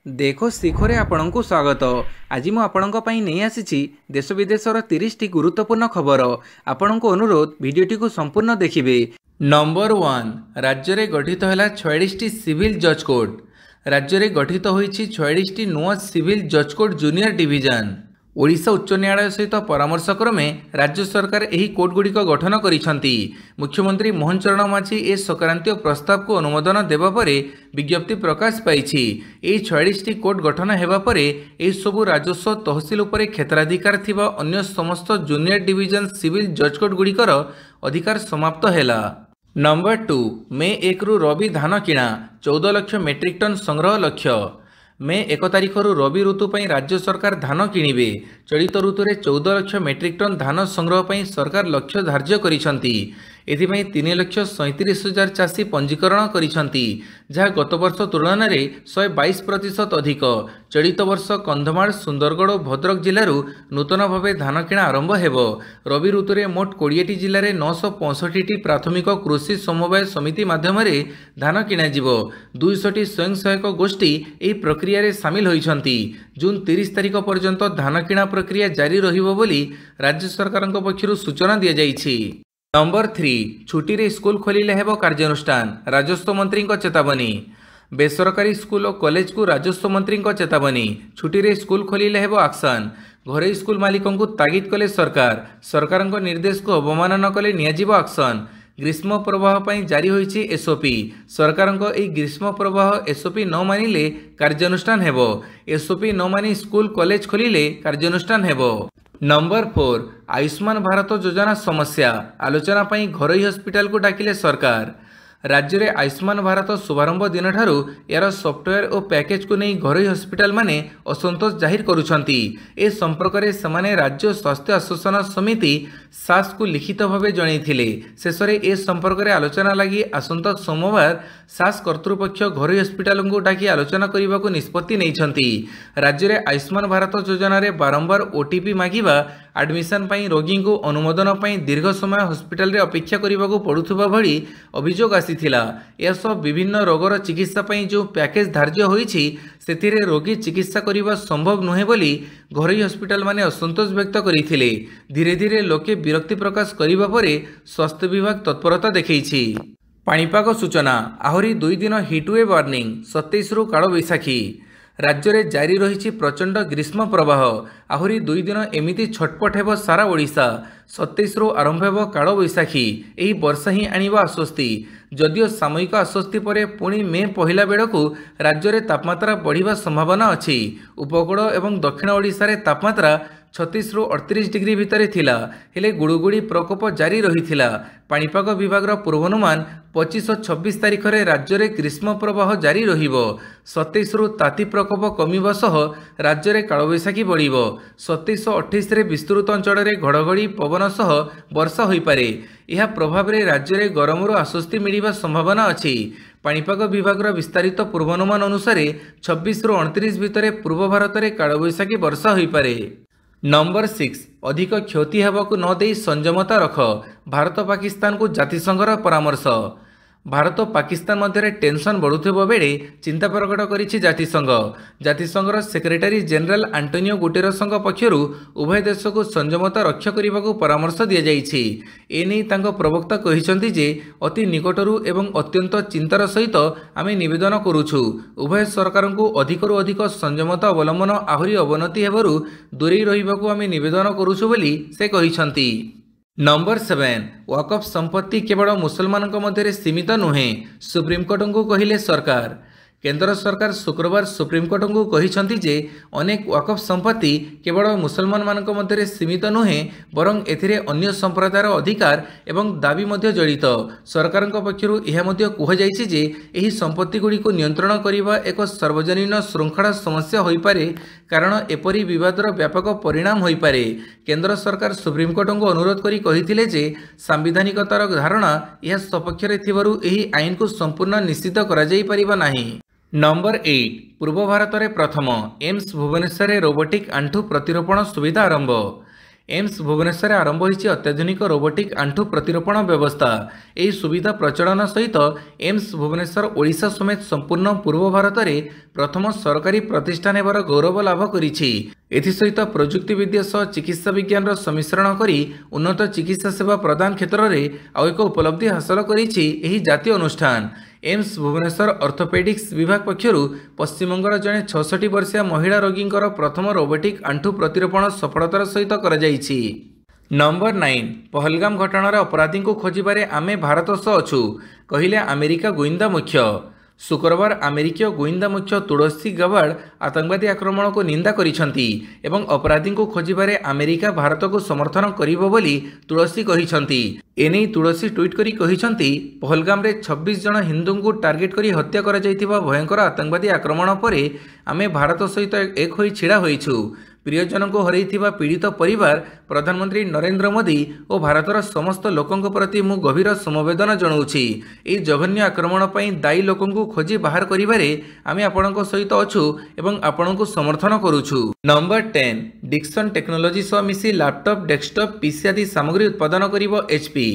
देखो शिखरे आपणଙ୍କୁ स्वागत। आज मु आपणଙ୍କ ପାଇଁ ନେଇ ଆସିଛି देश विदेशर 30 टी गुरुत्वपूर्ण खबर। आपणଙ୍କୁ अनुरोध भिडियोटी को संपूर्ण देखिबे। नंबर 1 राज्य रे गठित हैला 46 टी सिविल जज कोर्ट। राज्य रे गठित होईछि 46 टी नुआ सिविल जज कोर्ट जूनियर डिवीजन। ओडिशा उच्च न्यायालय सहित परामर्श क्रमे राज्य सरकार एही कोर्ट गुड़िक गठन करिसंती। मुख्यमंत्री मोहन चरण माझी ए संक्रांतीय प्रस्ताव को अनुमोदन देबा परे विज्ञप्ति प्रकाश पाइछि। एही 46 टी कोर्ट गठन हेबा परे एही सबु राजस्व तहसील उपरे क्षेत्राधिकार थिबा अन्य समस्त जूनियर डिवीजन सिविल जज कोर्ट गुड़िकर अधिकार समाप्त हेला। नंबर 2 मे 1 रु रबी धान किणा 14 लाख मेट्रिक टन संग्रह लक्ष्य। मे 1 तारिख रबी ऋतु पर राज्य सरकार धान किणिबे। चलित ऋतु में 14 लाख मेट्रिक टन धान संग्रह पर सरकार लक्ष्य धार्य करिसंती। एथिपाई 3,37,000 चाषी पंजीकरण करिसंती, जहाँ गत वर्ष तुलन में 122% अधिक। चलित वर्ष कंधमाल सुंदरगढ़ और भद्रक जिलूर नूतन भाव धान किणा आरंभ हेबो। रबी ऋतु में मोट 20 जिले में 965 प्राथमिक कृषि समवाय समिति माध्यम धान किणा 200 स्वयं सहायक गोष्ठी यह प्रक्रिया रे सामिल होइछंती। जून 30 तारिख पर्यंत धान किणा प्रक्रिया जारी रहिबो बोली राज्य सरकार पक्षरु सूचना दिया जाइछि। नंबर 3 छुट्टी रे स्कूल खोलिले हेबो कार्यानुष्ठान। राजस्व मंत्री चेतावनी। बेसरकारी स्कूल और कॉलेज को राजस्व मंत्री चेतावनी। छुट्टी रे स्कूल खोलिले हेबो एक्शन। घरे स्कूल मालिकों को तागिद कले सरकार। सरकार निर्देश को अवमानना कले नियाजिबो एक्शन। ग्रीष्म प्रवाह पर जारी होईछि एसओपी। सरकार ग्रीष्म प्रवाह एसओपी न मानिले कार्यानुष्ठान हेबो। एसओपी न मानी स्कूल कॉलेज खोलिले कार्यानुष्ठान हेबो। नंबर 4 आयुष्मान भारत योजना समस्या आलोचना पई घरोई हॉस्पिटल को डाकिले सरकार। राज्य में आयुष्मान भारत शुभारंभ दिन ठारू यार सॉफ्टवेयर और पैकेज को नहीं घरोई हॉस्पिटल माने असंतोष जाहिर करुछंती। ए संपर्क में सेमाने राज्य स्वास्थ्य आश्वासन समिति सास को लिखित भाव जनइथिले। शेष में ए संपर्क में आलोचना लगी आसंता सोमवार सास कर्तृपक्ष घरोई हॉस्पिटल को डाकी आलोचना करने को निष्पत्ति नैछंती। राज्य में आयुष्मान भारत योजना रे बारंबार ओटीपी मागिबा, एडमिशन पई रोगी को अनुमोदन पई दीर्घ समय हॉस्पिटल रे अपेक्षा करने को पड़ुथुबा भली अभियोग आसीथिला। यह सब विभिन्न रोगर चिकित्सा पई जो पैकेज धार्य होईछि सेथिरे रोगी चिकित्सा करिबा संभव नुहे बोली घरोई हॉस्पिटल माने असंतोष व्यक्त करिथिले। धीरे धीरे लोके विरक्ति प्रकाश करिबा परे स्वास्थ्य विभाग तत्परता देखैछि। पाणीपाग सूचना आहुरी 2 दिन हिटवे वार्निंग 27 रु काल बैशाखी। राज्य में जारी रही प्रचंड ग्रीष्म प्रवाह। आहुरी 2 दिन एमिति छटपट हेब सारा ओडिशा। 27 रु आरंभ हेब काल बैशाखी। यही वर्षा ही आनिबा आश्वस्ति। जदियो सामयिक आश्वस्ति परे पुणी मे पहला बेड़कू राज्य में तापमात्रा बढ़िबा संभावना अछि। उपकूल एवं दक्षिण ओडिशा रे तापमात्रा 36 रु 38 डिग्री भितर थिला, हेले गुड़ुगुड़ी प्रकोप जारी रहिथिला। पाणीपाग विभाग पूर्वानुमान 25 और 26 तारिख रे राज्य में ग्रीष्म प्रवाह जारी रहिबो। 27 रु ताती प्रकोप कमिबा सह राज्य में कालबैशाखी बढ़िबो। 27 और 28 रे विस्तृत अंचल में घड़घड़ी पवन सह वर्षा होई पारे। यह प्रभाव रे राज्य में गरम आश्वस्ति मिलिबा संभावना अछि। पाणीपाग विभाग विस्तारित पूर्वानुमान अनुसार 26 रु 29 भितर पूर्व भारत में कालबैशाखी वर्षा होई पारे। नंबर 6 अधिक क्षति हेबाकू न देई संयमता रख भारत पाकिस्तान को जातिसंघर परामर्श। भारत और पाकिस्तान मध्य टेंशन बढ़ुथिबा बेले चिंता प्रकट करिछि जातिसंघ। जातिसंघर सेक्रेटरी जनरल आंटोनियो गुटेरसଙ୍କ पक्षरु उभय देश को संयमता रक्षा करने को परामर्श दि जाइछि। एने तांको प्रवक्ता कहिसंति जे अति निकटरू एवं अत्यंत चिंतार सहित आमे निवेदन करूछु उभय सरकार को अधिकरू अधिक संयमता अवलंबन आहुरी अवनति हेबारु दूरेई रहिबाकू आमे निवेदन करूछु बोली से कहिसंति। नंबर 7 वक्फ संपत्ति केवल मुसलमान मध्य सीमित नुहे सुप्रीमकोर्ट को कहिले सरकार। केंद्र सरकार शुक्रवार सुप्रीमकोर्ट को कहिसंति जे अनेक वक्फ संपत्ति केवल मुसलमान मान मध्य सीमित नुहे बरं एथिरे अन्य संप्रदायर अधिकार एवं दाबी मध्य जड़ित। सरकार पक्षरु यह मध्य कुहाଯାଇଛି जे एही संपत्ति गुड़ी को नियंत्रण करिबा एक सार्वजनीन श्रृंखला समस्या होई पारे, कारण एपरी विवादर व्यापक परिणाम होई पारे। केंद्र सरकार सुप्रीमकोर्ट को अनुरोध करी कहिथिले जे सांविधानिकतार धारणा यह सपक्ष रे थिबारु एही आईन को संपूर्ण निश्चित करा जाई परिबा नाही। नंबर 8 पूर्व भारत में प्रथम एम्स भुवनेश्वर रोबोटिक आंठू प्रतिरोपण सुविधा आरंभ। एम्स भुवनेश्वर आरंभ होईछि अत्याधुनिक रोबोटिक आंठु प्रतिरोपण व्यवस्था। यह सुविधा प्रचलन सहित एम्स भुवनेश्वर ओडिशा समेत संपूर्ण पूर्व भारत में प्रथम सरकारी प्रतिष्ठान हेबार गौरव लाभ करिछि। एथिसहित प्रजुक्तिविद्या सह चिकित्सा विज्ञान सम्मिश्रण करी उन्नत चिकित्सा सेवा प्रदान क्षेत्र में आउ एक उपलब्धि हासिल करिछि एही जातीय अनुष्ठान। एम्स भुवनेश्वर ऑर्थोपेडिक्स विभाग पक्षर पश्चिमबंगर जड़े 66 वर्षीय महिला रोगी प्रथम रोबोटिक आंठु प्रतिरोपण सफलतार सहित करा जायछि। नंबर 9 पहलगाम घटनार अपराधी को खोजिबारे आमे भारत सह अछु कहिले अमेरिका गोइंदा मुख्य। शुक्रवार अमेरिकीय गोइंदा मुख्य तुलसी गबार्ड आतंकवादी आक्रमण को निंदा करिसंती एवं अपराधी को खोजिबारे अमेरिका भारत को समर्थन करिबो बोली तुलसी कहिसंती। एने तुलसी ट्वीट करी कहिसंती पहलगाम रे 26 जन हिंदू को टार्गेट करी हत्या करा जायतिबा भयंकर आतंकवादी आक्रमण परे आमे भारत सहित एक होई छिड़ा होइछु। प्रियजन को हरैथिबा पीड़ित परिवार प्रधानमंत्री नरेंद्र मोदी और भारतर समस्त लोकों प्रति मु गभीर समवेदना जनाऊँगी। यह जघन्य आक्रमण पर दायी लोकों खोजी बाहर करिबारे आमे आपणक सहित अछु एवं आपणक समर्थन करुछु। नंबर 10 डिक्सन टेक्नोलोजी सह मिसी लैपटॉप डेस्कटॉप पीसी आदि सामग्री उत्पादन करिबो एचपी।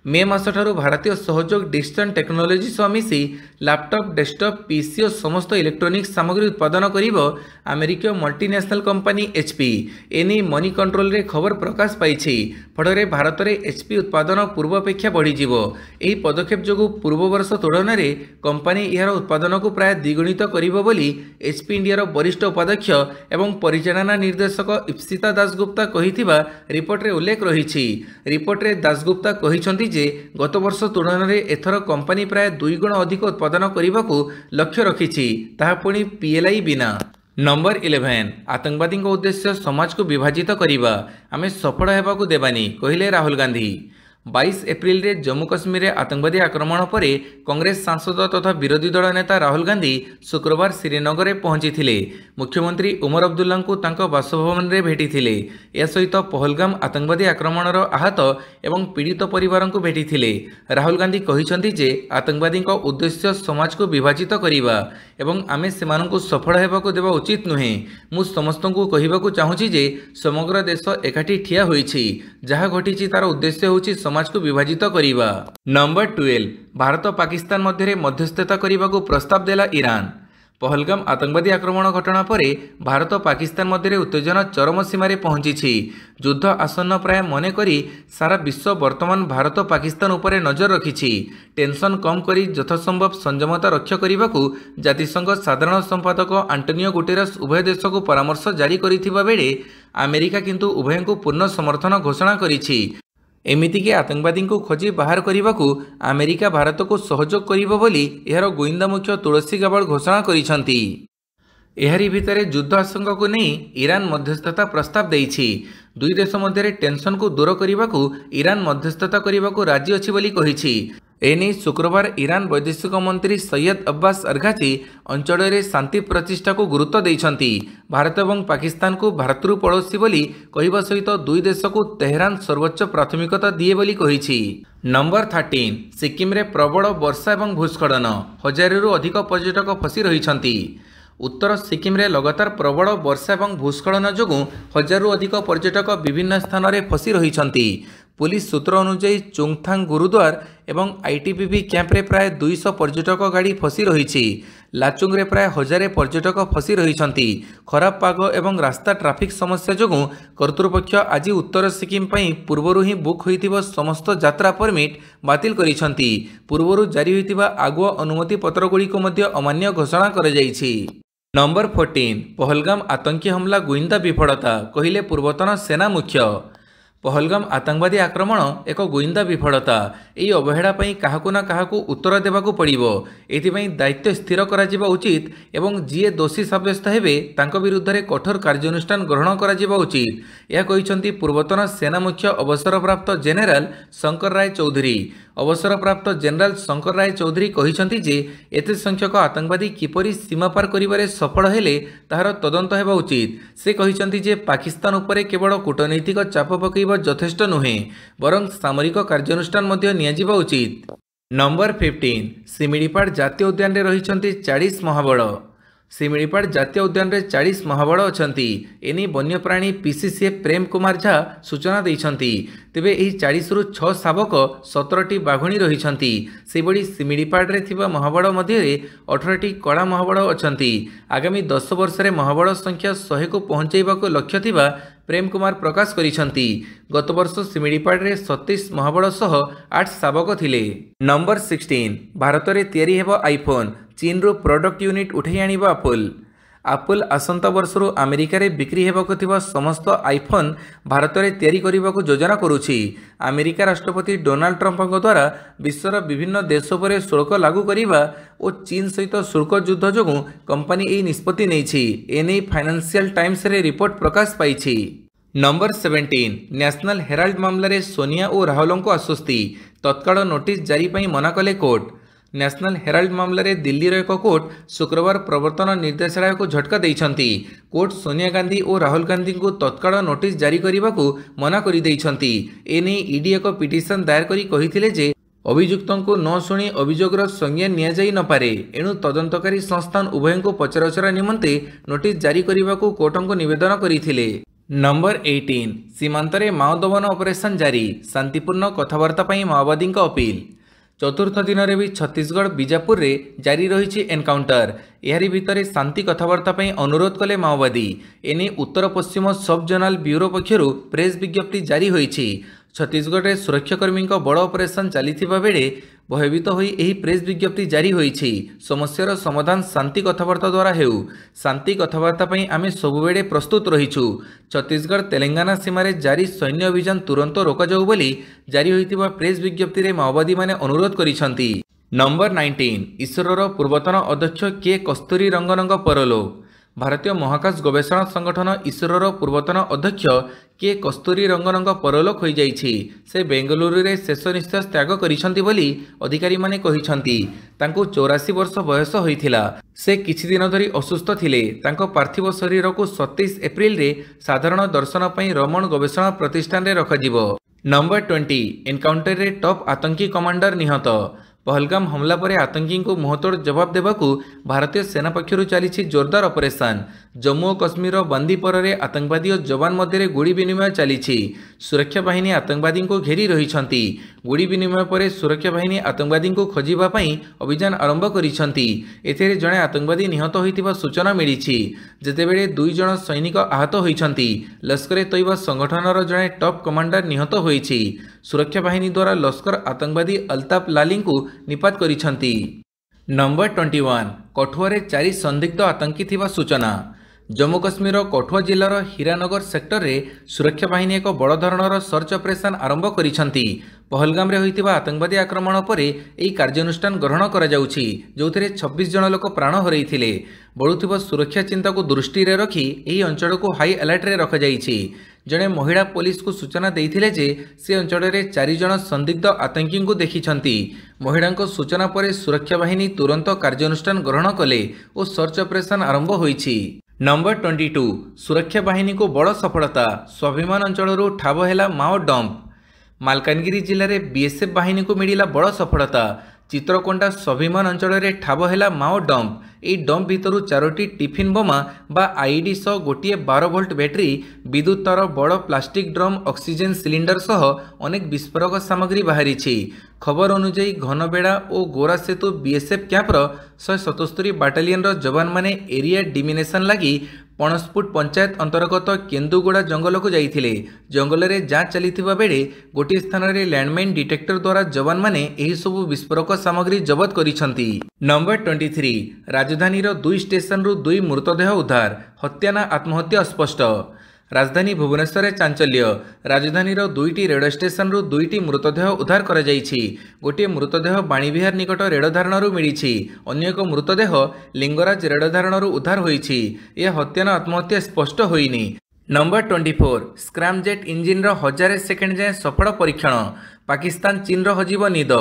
मे मास ठारू भारतीय सहयोग डिक्सन टेक्नोलोजी सह मिसी लैपटॉप डेस्कटॉप पीसी और समस्त इलेक्ट्रोनिक्स सामग्री उत्पादन करिबो अमेरिकीय मल्टीनेशनल कंपनी एचपी। एनी मनी कंट्रोल रे खबर प्रकाश पाइछि। फଳରେ भारत में एचपी उत्पादन पूर्वापेक्षा बढ़ीजिवो। एही पदक्षेप जोगु पूर्व वर्ष तुलन में कंपनी यार उत्पादन को प्राय द्विगुणित करिबो बोली एचपी इंडिया वरिष्ठ उपाध्यक्ष एवं परिचालना निर्देशक इप्सिता दासगुप्ता कहिथिबा रिपोर्ट रे उल्लेख रहिछि। रिपोर्ट रे दासगुप्ता कहिसंती जे गत वर्ष तुलन में एथर कंपनी प्राय 2 गुण अधिक उत्पादन करने को लक्ष्य रखिछि, ताहा पुणी पीएलआई बिना। नंबर 11 आतंकवादी उद्देश्य समाज को विभाजित करवा आमे सफल हेबाकु देबानी कहिले राहुल गांधी। 22 एप्रिल रे जम्मू कश्मीर में आतंकवादी आक्रमण पर कांग्रेस सांसद तथा विरोधी दल नेता राहुल गांधी शुक्रवार श्रीनगर में पहुंची मुख्यमंत्री उमर अब्दुल्ला को तांको बासभवन में भेटी या सहित पहलगाम आतंकवादी आक्रमणर आहत एवं पीड़ित परिवार को भेटी। राहुल गांधी कहिसंती जे आतंकवादी उद्देश्य समाज को विभाजित करवा एवं आमे सेमानंकु सफल हेबाकु देबा उचित नुहे। मु समस्तंकु कहिबाकु चाहूछि जे समग्र देश एकाठी ठिया होइछि, जहा घटिछि तार उद्देश्य होछि समाज को विभाजित करवा। नंबर 12 भारत पाकिस्तान मध्य मध्यस्थता करने को प्रस्ताव देला ईरान। पहलगाम आतंकवादी आक्रमण घटना पर भारत पाकिस्तान मध्य उत्तेजना चरम सीमार पहुंची। युद्ध आसन्न प्राय मन करी सारा विश्व वर्तमान भारत पाकिस्तान उपर नजर रखिछि। टेंशन कम करी यथासंभव संयमता रक्षा करने को जातिसंघ साधारण संपादक आंटोनियो गुटेरस उभय देश को परामर्श जारी करिथिबा बेले अमेरिका किंतु उभय को पूर्ण समर्थन घोषणा करिछि। एमितिकी आतंकवादी को खोजी बाहर करने को अमेरिका भारत को सहयोग करिबो बोली एहार गोइंदा मुख्य तुलसी गबार्ड घोषणा करिसंती। एहारी भितर युद्ध आशंका को नहीं ईरान मध्यस्थता प्रस्ताव देइछि। दुई देश मध्य टेंशन को दूर करने को ईरान मध्यस्थता करने को राजी अच्छी बोली कहिछि। एने शुक्रवार ईरान वैदेशिक मंत्री सैयद अब्बास अरघाची अंचल में शांति प्रतिष्ठा को गुरुत्व देइछंती। भारत और पाकिस्तान को भ्रातृ पड़ोसी बोली कहवा सहित दुई देश को तेहरान सर्वोच्च प्राथमिकता दिए बोली कहिछि। नंबर 13 सिक्किम रे प्रबल वर्षा और भूस्खलन, 1000 रु अधिक पर्यटक फसी रहिछंती। उत्तर सिक्किम रे लगातार प्रबल वर्षा और भूस्खलन जोगु 1000 रु अधिक पर्यटक विभिन्न स्थान में फसी रहिछंती। पुलिस सूत्र अनुसार चुंगथांग गुरुद्वार एवं आईटीबीपी कैंप रे प्राय 200 पर्यटक गाड़ी फसी रही। लाचुंग रे प्राय 1000 पर्यटक फसी रही। खराब पाग एवं रास्ता ट्राफिक समस्या जोगु कर्तृपक्ष आज उत्तर सिक्किम पई पूर्वरु ही बुक होइतिबा समस्त यात्रा परमिट बातिल करिसंती। पूर्वरु जारी होइतिबा आगुआ अनुमति पत्र गुड़ी को मध्य अमान्य घोषणा करा जायछि। नंबर 14 पहलगाम आतंकी हमला गोइंदा विफलता कहिले पूर्वतन सेना मुख्य। पहलगाम आतंकवादी आक्रमण एक गोइंदा विफलता। यही अवहेला काहाकु ना काहाकु उत्तर देवाकू पड़िबो। एथिपाई दायित्व स्थिर करा जिबा उचित एवं जीए दोषी साब्यस्त हेबे तांको विरुद्ध कठोर कार्यानुष्ठान ग्रहण करा जिबा उचित। यह कहिसंती पूर्वतन सेना मुख्य अवसरप्राप्त जेनेराल शंकर राय चौधरी। अवसरप्राप्त जेनेराल शंकर राय चौधरी कहिसंती जे एते संख्यक आतंकवादी किपरि सीमा पार करिबारे सफल हेले ताहार तदंत हेबा उचित। से कहिसंती जे पाकिस्तान उपरे केवल कूटनैतिक चाप पकैबा यथेष्ट नुहे, बरं सामरिक कार्यानुष्ठान मध्य नियाजिबा उचित। नंबर 15 सिमिडीपाड़ जातीय उद्यान रे रहिसंती 40 महाबल। शिमिलीपाड़ जातीय उद्यान रे 40 महाबड़ अछंती। एनी वन्यप्राणी पीसीसीएफ प्रेम कुमार झा सूचना देइछंती। तेबे एही 40 रु 6 शावक 17टी बाघुणी रहिछंती। सेबडी शिमिलीपाड़ रे थिबा महाबड़ मध्ये 18टी कड़ा महाबड़ अछंती। आगामी 10 वर्ष रे महाबड़ संख्या 100 को पहुंचाइबाको लक्ष्य थिबा प्रेम कुमार प्रकाश करिछंती। गत वर्ष शिमिलीपाड़ रे 37 महाबड़ सह 8 शावक थिले। नंबर 16 भारत रे तयारी हेबो आईफोन। चीन रो प्रोडक्ट यूनिट उठै आनिबा एप्पल आसंता वर्ष अमेरिका रे बिक्री हेबाको थिबा समस्त आईफोन भारत में तैयारी करने योजना करुछि। अमेरिका राष्ट्रपति डोनाल्ड ट्रंप द्वारा विश्वर विभिन्न देश पर शुल्क लागू करने और चीन सहित शुल्क युद्ध जो कंपनी यह निष्पत्ति नहीं। एने फाइनेंशियल टाइम्स रे रिपोर्ट प्रकाश पाई। नंबर 17 नेशनल हेराल्ड मामला रे सोनिया और राहुल को आश्वस्ति। तत्काल नोटिस जारी पर मना कले कोर्ट। नेशनल हेराल्ड मामला रे दिल्ली रो एक कोर्ट शुक्रवार प्रवर्तन निर्देशालय को झटका देइछंती। कोर्ट सोनिया गांधी और राहुल गांधी को तत्काल नोटिस जारी करने को मना कर देइछंती। एने ईडी एक पिटिशन दायर करी कहिथिले जे अभियुक्तों को न शुणी अभियोगर संज्ञान निया जाई न पारे। एणु तदंतकारी संस्थान उभय को पचराउचरा निमंते नोटिस जारी करने को कोर्ट को निवेदन करथिले। नंबर 18 सीमांत रे माओ दमन ऑपरेशन जारी। शांतिपूर्ण कथबार्ता पई माओवादी अपील। चतुर्थ दिन में भी छत्तीसगढ़ बीजापुर रे जारी रही एनकाउंटर। यारी भितर शांति कथबार्ता पई अनुरोध कले माओवादी। एने उत्तर पश्चिम सब जोनाल ब्यूरो पक्षरु प्रेस विज्ञप्ति जारी होईछि। छत्तीसगढ़ रे सुरक्षाकर्मी बड़ ऑपरेशन चलीथिबा बेले भयभीत होई एही प्रेस विज्ञप्ति जारी होईछि। समस्यार समाधान शांति कथबार्ता द्वारा हेउ। शांति कथबार्ता पई आमे सबुबेले प्रस्तुत रहिछु। छत्तीसगढ़ तेलंगाना सीमारे जारी सैन्य अभियान तुरंत रोका जाऊ बोली जारी होइतिबा प्रेस विज्ञप्ति रे माओवादी माने अनुरोध करिसंती। नंबर 19 इसरोर पूर्वतन अध्यक्ष के कस्तूरी रंगनଙ୍କ परलोक। भारतीय महाकाश गवेषणा संगठन इसरोर पूर्वतन अध्यक्ष के कस्तूरी रंगनଙ୍କ परलोक हो जाइछि। से बेंगलुरु रे शेष निश्वास त्याग करिसंती बोली अधिकारी माने कहिसंती। तांको 84 वर्ष बयस होइथिला। से किछि दिन धरी असुस्थ थिले। तांको पार्थिव शरीर को 27 एप्रिल रे साधारण दर्शन पई रमण गवेषणा प्रतिष्ठान रे रखाजिवो। नंबर 20 एनकाउंटर रे टॉप आतंकी कमांडर निहत। पहलगाम हमला पर आतंकी को मुहतोड़ जवाब देवाकू भारतीय सेना पक्षरु चली जोरदार ऑपरेशन। जम्मू और कश्मीर बांदीपोरा रे आतंकवादी और जवान मध्य गुड़ी विनिमय चली। सुरक्षा बाहिनी आतंकवादी को घेरी रही। गुड़ी विनिमय पर सुरक्षा बाहिनी आतंकवादी को खोजापी अभियान आरंभ करिसेंती। एथिरे जड़े आतंकवादी निहत होइतिबा सूचना मिली। जेतेबेले 2 जण सैनिक आहत होइछंती। लश्कर ए तैयबा संगठनर जड़े टॉप कमांडर निहत होइछि। सुरक्षा बाहिनी द्वारा लश्कर आतंकवादी अल्ताफ लाली को निपात करिसेंती। नंबर 21 कठुआ 4 संदिग्ध आतंकी थिबा सूचना। जम्मू कश्मीर कठुआ जिलार हीरानगर सेक्टर रे सुरक्षा बाहिनी एक बड़ धरणर सर्च ऑपरेशन आरंभ करिसेंती। पहलगाम रे होइतिबा आतंकवादी आक्रमण पर एही कार्यानुष्ठान ग्रहण करा जाउछि, जोथिरे 26 जन लोक प्राण हरैथिले। बढुथिबा सुरक्षा चिंता को दृष्टि रे रखी एही अंचल को हाई अलर्ट रे रखा जाइछि। जड़े महिला पुलिस को सूचना देइथिले जे से अंचल रे 4 जन संदिग्ध आतंकी को देखिछंती। महिला सूचना पर सुरक्षा बाहिनी तुरंत कार्यानुष्ठान ग्रहण कले और सर्च ऑपरेशन आरंभ होइछि। नंबर 22 सुरक्षा बाहिनी को बड़ सफलता। स्वाभिमान अंचल ठाब है माओ डंप। मालकानगिरी जिले में बीएसएफ बाहिनी को मिला बड़ सफलता। चित्रकोंडा स्वाभिमान अंचल में ठाब है माओ डंप। यही डंप भितर 4टी टिफिन बोमा बा आईडी सह गोटे 12 वोल्ट बैटेरी, विद्युत तार, बड़ प्लास्टिक ड्रम, ऑक्सीजन सिलिंडर सह अनेक विस्फोरक सामग्री बाहरी। खबर अनुजाई घनबेड़ा और गोरा सेतु बीएसएफ कैंपर 177 बाटालियन जवान माने एरिया डिमिनेशन लगी पणसपुट पंचायत अंतर्गत केन्दुगुड़ा जंगल को जाइथिले। जंगल में जांच चलीथिबा बेले गोटे स्थान में लैंडमाइन डिटेक्टर द्वारा जवान माने एही सबु विस्फोरक सामग्री जबत करिसंती। नंबर 23 राजधानी 2 स्टेशन रु 2 मृतदेह उद्धार। हत्या ना आत्महत्या अस्पष्ट। राजधानी भुवनेश्वर चांचल्य। राजधानी 2टी रेल स्टेशन रु 2टी मृतदेह उद्धार करा जाइछि। गोटे मृतदेह बाणीविहार निकट रेल धारणरू मिली। अन्य एक मृतदेह लिंगराज रेल धारणरू उद्धार होइछि। यह हत्या आत्महत्या स्पष्ट होइनि। नंबर 24 स्क्रैमजेट इंजिन 1000 सेकेंड जाए सफल परीक्षण। पाकिस्तान चीन हजिब निद।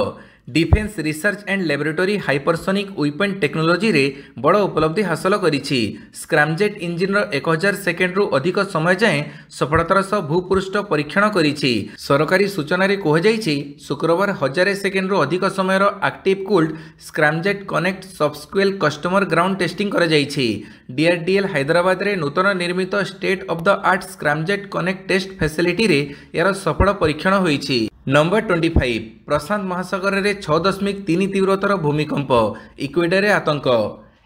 Defence research and laboratory hypersonic weapon technology रे बड़ उपलब्धि हासिल करिछि। स्क्रैमजेट इंजिन 1000 सेकेंड रु अधिक समय जाए सफलतार सह भूपृष्ठ परीक्षण करिछि। सरकारी सूचना रे कह जाइछि शुक्रवार 1000 सेकेंड रु अधिक समय active cooled scramjet connect subscale customer ground testing करा जाइछि। डीआरडीएल हैदराबाद रे नूतन निर्मित state of the art scramjet connect test facility रे यार सफल परीक्षण होइछि। नंबर 25 प्रशांत महासागर रे 6.3 तीव्रतार भूमिकंप इक्वेडर आतंक।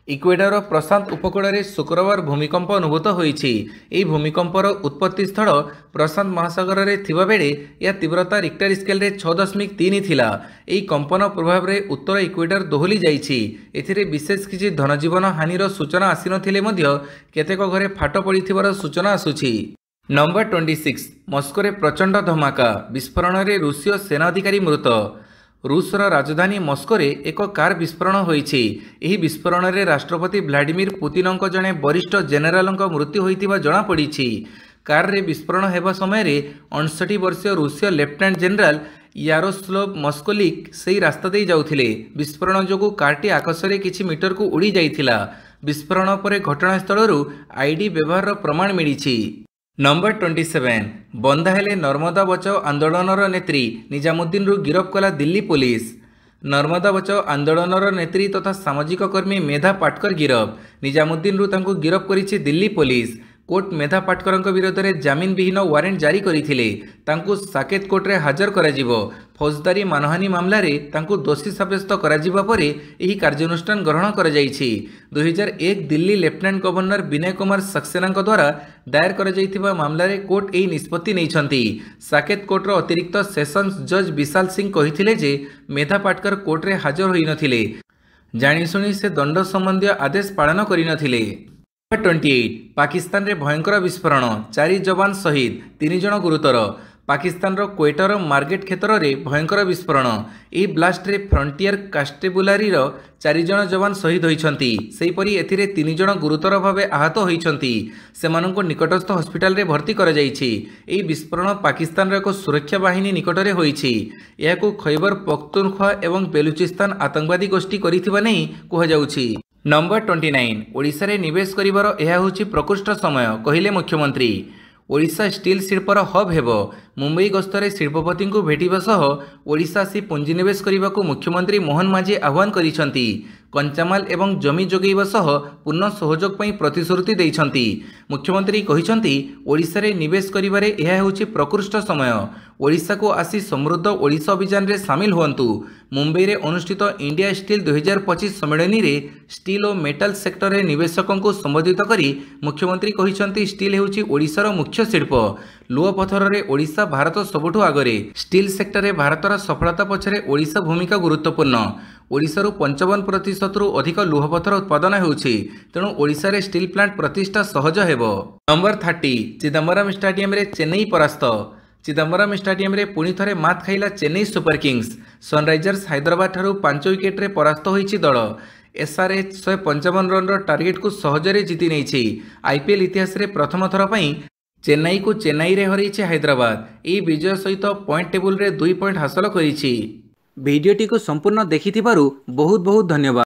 इक्वेडर प्रशांत उपकूल रे शुक्रवार भूमिकंप अनुभूत होइछि। एही भूमिकंपर उत्पत्ति स्थल प्रशांत महासागर रे थिबा बेले या तीव्रता रिक्टर स्केल रे 6.3 थिला। एही कंपन प्रभाव रे उत्तर इक्वेडर दोहली जाइछि। एथिरे विशेष किछि धनजीवन हानिर सूचना आसी नथिले मध्य केतेक घरे फाट पड़िथिबार सूचना आसुछि। नंबर 26 मस्को रे प्रचंड धमाका विस्फोरण रे रूसीय सेना अधिकारी मृत। रूसर राजधानी मस्को रे एक कार विस्फोरण होइछि। एही विस्फोरण रे राष्ट्रपति व्लादिमीर पुतिनक जणे वरिष्ठ जेनेरालक मृत्यु होइतिबा जणा पड़िछि। कार रे विस्फोरण हेबा समय रे 59 वर्षीय रूसीय लेफ्टिनेंट जनरल यारोस्लाव मस्कोलिक सेही रास्ता दे जाउथिले। विस्फोरण जोगु कारटी आकाश रे किछि मीटर को उड़ी जाइथिला। विस्फोरण परे घटनास्थल आईडी व्यवहार प्रमाण मिलिछि। नंबर 27 बंधा हेले नर्मदा बचाओ आंदोलनर नेत्री निजामुद्दीन रु गिरफ कला दिल्ली पुलिस। नर्मदा बचाओ आंदोलनर नेत्री तथा सामाजिक कर्मी मेधा पाटकर गिरफ। निजामुद्दीन रु तांको गिरफ करिछि दिल्ली पुलिस। कोर्ट मेधा पाटकर विरोध में जमीन विहीन वारेंट जारी करथिले। तांको साकेत कोर्ट रे हाजर कराजिबो। फौजदारी मानहानि मामला रे तांको दोषी साब्यस्त कराजिबा परे एही कार्यानुष्ठान ग्रहण करा जाइछि। 2001 दिल्ली लेफ्टिनेंट गवर्नर विनय कुमार सक्सेना द्वारा दायर करा जाइथिबा मामला रे कोर्ट एही निष्पत्ति नैछंती। साकेत कोर्टर अतिरिक्त सेशंस जज विशाल सिंह कहिथिले जे मेधा पाटकर कोर्ट रे हाजर होई नथिले। जानिशुनी से दंड संबंधी आदेश पालन करि नथिले। 28 पाकिस्तान रे भयंकर विस्फोरण 4 जवान शहीद 3 जन गुरुतर। पाकिस्तान रो क्वेटर मार्केट क्षेत्र रे भयंकर विस्फोरण। एही ब्लास्ट रे फ्रंटियर कास्टेबुलारी रो 4 जन जवान शहीद होइछंती। सेही परि एथिरे 3 जन गुरुतर भावे आहत होइछंती। सेमानंको निकटस्थ हॉस्पिटल रे भर्ती करा जाइछि। एही विस्फोरण पाकिस्तान रो एक सुरक्षा बाहिनी निकट रे होइछि। एहाकु खैबर पख्तूनख्वा एवं बेलुचिस्तान आतंकवादी गोष्ठी करिथिबा नै कहा जाउछि। नंबर 29 ओडिशा रे निवेश करिवार एहा होछि प्रकृष्ट समय कहिले मुख्यमंत्री। ओडिशा स्टील शिल्पर हब हेब। मुंबई गस्तरे शिल्पपति को भेटिबा सह ओडिशा आसी पुंजीनिवेश करने को मुख्यमंत्री मोहन माझी आह्वान करिसेंती। कंचामाल एवं जमी जोगैबा सह पूर्ण सहयोग पई प्रतिश्रुति दैछंती। मुख्यमंत्री कहिसेंती ओडिशा रे निवेश करिबारे एहा होछि प्रकृष्ट समय। ओडिशा को आसी समृद्ध ओडिशा अभियान रे शामिल हुअन्तु। मुंबई रे अनुष्ठित इंडिया स्टील 2025 सम्मेलनी रे स्टील और मेटल सेक्टर रे निवेशकों को संबोधित करी मुख्यमंत्री कहिसेंती स्टील हेउछि ओडिशार मुख्य शिल्प। लुह पथर रे ओडिशा भारत सबुठु आगरे। स्टील सेक्टर रे भारतर सफलता पछरे ओडिशा भूमिका गुरुत्वपूर्ण। ओडिशार 55% रु अधिक लुह पथर उत्पादन होउछि। तेणु ओडिशा रे स्टील प्लांट प्रतिष्ठा सहज हेबो। नंबर 30 चिदंबरम स्टेडियम रे चेन्नई परास्त। चिदंबरम स्टेडियम रे पुणी थरे मात खाइला Chennai super Kings. Sunrisers Hyderabad ठारू 5 विकेट रे परास्त होइछि दल। एसआरएच 155 रन टार्गेट को सहजरे जीति नेछि। आईपीएल इतिहास रे प्रथम थर पई चेन्नई को चेन्नई रे हरैछि हैदराबाद। एही विजय सहित पॉइंट टेबुल रे 2 पॉइंट हासिल करिछि। भिडियोटी को संपूर्ण देखिथिबारु बहुत बहुत धन्यवाद।